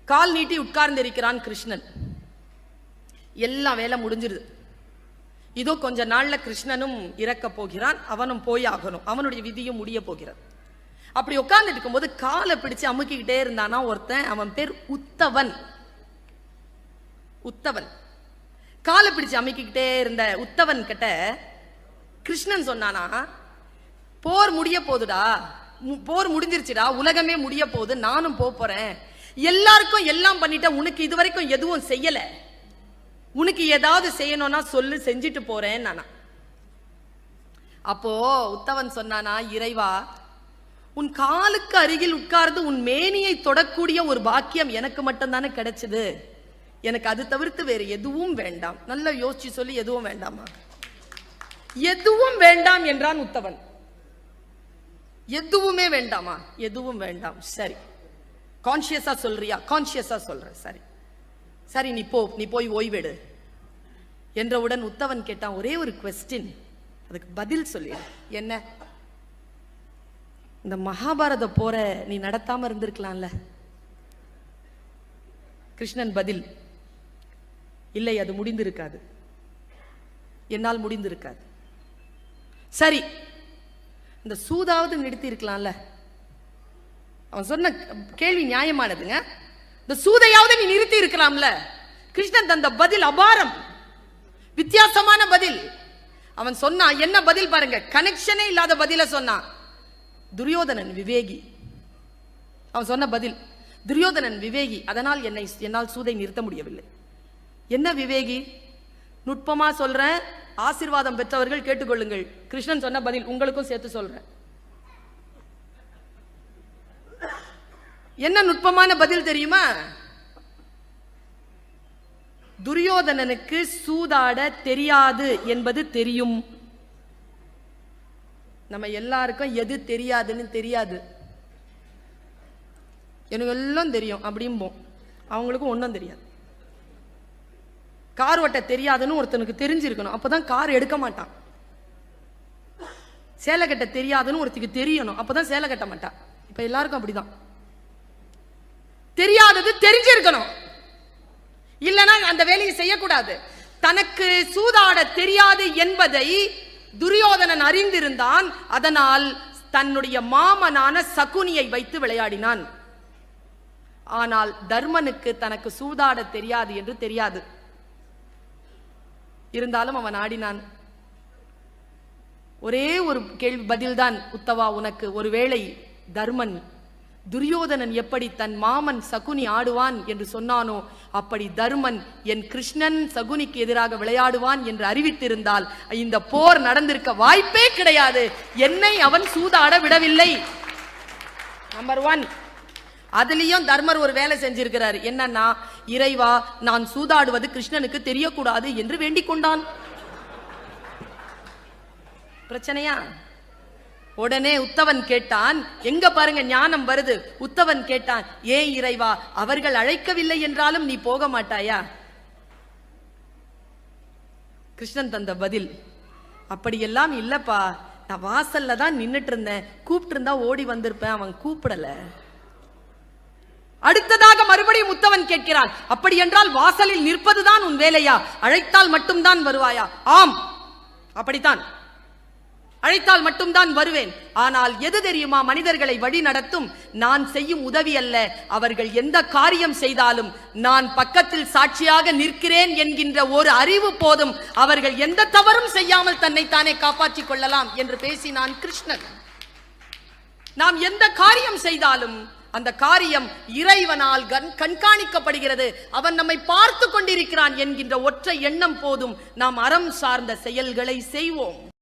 கால் நீட்டி உட்கார்ந்து இருக்கிறான் கிருஷ்ணன். எல்லாம் வேலை முடிஞ்சிருது. இதோ கொஞ்ச நாள்ல கிருஷ்ணனும் இறக்க போகிறான், அவனும் போய் ஆகணும், அவனுடைய விதியும் முடிய போகிறான். அப்படி உட்கார்ந்துட்டு இருக்கும்போது காலை பிடிச்சு அமுக்கிக்கிட்டே இருந்தானா ஒருத்தன், அவன் பேர் உத்தவன். உத்தவன் காலை பிடிச்சு அமுக்கிக்கிட்டே இருந்த உத்தவன் கிட்ட கிருஷ்ணன் சொன்னானா, போர் முடிய போகுதுடா, போர் முடிஞ்சிருச்சுடா, உலகமே முடிய போகுது, நானும் போறேன், எல்லாருக்கும் எல்லாம் பண்ணிட்ட, உனக்கு இதுவரைக்கும் எதுவும் செய்யல, உனக்கு ஏதாவது செய்யணும்னா சொல்லு, செஞ்சுட்டு போறேன் நானா. அப்போ உத்தவன் சொன்னானா, இறைவா, உன் காலுக்கு அருகில் உட்கார்ந்து உன் மேனியை தொடக்கூடிய ஒரு பாக்கியம் எனக்கு மட்டும்தானே கிடைச்சது, எனக்கு அது தவிர்த்து வேறு எதுவும் வேண்டாம். நல்லா யோசிச்சு சொல்லி, எதுவும் வேண்டாமா? எதுவும் வேண்டாம் என்றான் உத்தவன். எதுவுமே வேண்டாமா? எதுவும் வேண்டாம். சரி, கான்சியஸா சொல்றியா? கான்சியஸா சொல்றேன். சரி சரி, நீ போய் ஓய்வெடு என்றவுடன் உத்தவன் கேட்டான், ஒரே ஒரு குவெஸ்டின், அதுக்கு பதில் சொல்லி. என்ன? இந்த மகாபாரத போற நீ நடத்தாம இருந்திருக்கலாம்ல? கிருஷ்ணன் பதில், இல்லை, அது முடிந்திருக்காது, என்னால் முடிந்திருக்காது. சரி, இந்த சூதாவது நிறுத்தி இருக்கலாம்ல? அவன் சொன்ன கேள்வி நியாயமானதுங்க. இந்த சூதையாவது நீ நிறுத்தி இருக்கலாம்ல? கிருஷ்ணன் தந்த பதில் அபாரம், வித்தியாசமான பதில். அவன் சொன்னா என்ன பதில் பாருங்க, கனெக்ஷனே இல்லாத பதில சொன்னான். துரியோதனன் விவேகி. அவன் சொன்ன பதில், துரியோதனன் விவேகி, அதனால் என்னால் சூதை நிறுத்த முடியவில்லை. என்ன விவேகி? நுட்பமா சொல்றேன், ஆசீர்வாதம் பெற்றவர்கள் கேட்டுக்கொள்ளுங்கள். கிருஷ்ணன் சொன்ன பதில் உங்களுக்கும் சேர்த்து சொல்றேன். என்ன நுட்பமான பதில் தெரியுமா? துரியோதனனுக்கு சூதாட தெரியாது என்பது தெரியும். நம்ம எல்லாருக்கும் எது தெரியாதுன்னு தெரியாது. எனக்கு எல்லாம் தெரியும் அப்படிம்போம், அவங்களுக்கும் ஒன்றும் தெரியாது. கார் ஓட்ட தெரியாதுன்னு ஒருத்தனுக்கு தெரிஞ்சிருக்கணும், அப்பதான் கார் எடுக்க மாட்டான். சேலை கட்ட தெரியாதுன்னு ஒருத்தருக்கு தெரியணும், அப்பதான் சேலை கட்ட மாட்டான். இப்ப எல்லாருக்கும் அப்படிதான். தெரியாதது தெரிஞ்சிருக்கணும், இல்லைன்னா அந்த வேலையை செய்யக்கூடாது. தனக்கு சூதாட தெரியாது என்பதை துரியோதனன் அறிந்திருந்தான். அதனால் தன்னுடைய மாமனான சகுனியை வைத்து விளையாடினான். ஆனால் தர்மனுக்கு தனக்கு சூதாட தெரியாது என்று தெரியாது. இருந்தாலும் அவன் ஆடினான். ஒரே ஒரு கேள்வி பதில்தான் உத்தவா உனக்கு. ஒருவேளை தர்மன் துரியோதனன் எப்படி தன் மாமன் சகுனி ஆடுவான் என்று சொன்னானோ, அப்படி தர்மன் என் கிருஷ்ணன் சகுனிக்கு எதிராக விளையாடுவான் என்று அறிவித்திருந்தால் இந்த போர் நடந்திருக்க வாய்ப்பே கிடையாது. என்னை அவன் சூதாட விடவில்லை. நம்பர் 1. அதுலயும் தர்மர் ஒரு வேலை செஞ்சிருக்கிறார். என்னன்னா, இறைவா, நான் சூதாடுவது கிருஷ்ணனுக்கு தெரியக்கூடாது என்று வேண்டிக் கொண்டான். பிரச்சனையா? உடனே உத்தவன் கேட்டான், எங்க பாருங்க ஞானம் வருது. உத்தவன் கேட்டான், ஏன் இறைவா, அவர்கள் அழைக்கவில்லை என்றாலும் நீ போக மாட்டாயா? கிருஷ்ணன் தந்த பதில், அப்படியெல்லாம் இல்லப்பா, நான் வாசல்ல தான் நின்னுட்டு இருந்தேன், கூப்பிட்டு இருந்தா ஓடி வந்திருப்பேன், அவன் கூப்பிடல. அடுத்ததாக மறுபடியும் உத்தவன் கேட்கிறான், அப்படி என்றால் வாசலில் நிற்பதுதான் உன் வேலையா? அழைத்தால் மட்டும்தான் வருவாயா? ஆம், அப்படித்தான், அழைத்தால் மட்டும்தான் வருவேன். ஆனால் எது தெரியுமா மனிதர்களை வழி நடத்தும்? நான் செய்யும் உதவி அல்ல, அவர்கள் எந்த காரியம் செய்தாலும் நான் பக்கத்தில் சாட்சியாக நிற்கிறேன் என்கின்ற ஒரு அறிவு போதும். அவர்கள் எந்த தவறும் செய்யாமல் தன்னைத்தானே காப்பாற்றிக் கொள்ளலாம் என்று பேசினான் கிருஷ்ணன். நாம் எந்த காரியம் செய்தாலும் அந்த காரியம் இறைவனால் கண்காணிக்கப்படுகிறது, அவன் நம்மை பார்த்து கொண்டிருக்கிறான் என்கின்ற ஒற்றை எண்ணம் போதும் நாம் அறம் சார்ந்த செயல்களை செய்வோம்.